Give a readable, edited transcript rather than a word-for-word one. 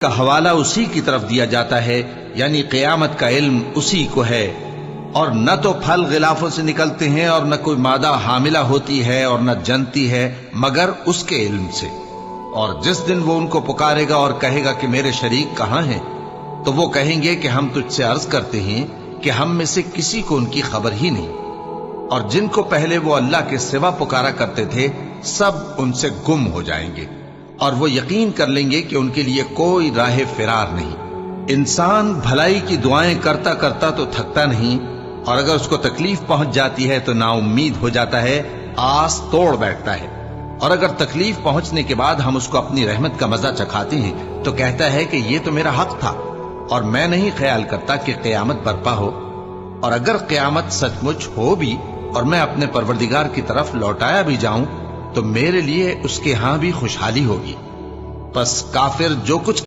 का हवाला उसी की तरफ दिया जाता है, यानी क़यामत का इल्म उसी को है। और न तो फल गिलाफों से निकलते हैं और न कोई मादा हामिला होती है और न जनती है मगर उसके इल्म से। और जिस दिन वो उनको पुकारेगा और कहेगा कि मेरे शरीक कहाँ हैं, तो वो कहेंगे कि हम तुझसे अर्ज करते हैं कि हम में से किसी को उनकी खबर ही नहीं। और जिनको पहले वो अल्लाह के सिवा पुकारा करते थे सब उनसे गुम हो जाएंगे और वो यकीन कर लेंगे कि उनके लिए कोई राह फिरार नहीं। इंसान भलाई की दुआएं करता करता तो थकता नहीं, और अगर उसको तकलीफ पहुंच जाती है तो नाउम्मीद हो जाता है, आस तोड़ बैठता है। और अगर तकलीफ पहुंचने के बाद हम उसको अपनी रहमत का मजा चखाते हैं तो कहता है कि ये तो मेरा हक था और मैं नहीं ख्याल करता कि क़यामत बर्पा हो। और अगर क़यामत सचमुच हो भी और मैं अपने परवरदिगार की तरफ लौटाया भी जाऊं तो मेरे लिए उसके यहां भी खुशहाली होगी। बस काफिर जो कुछ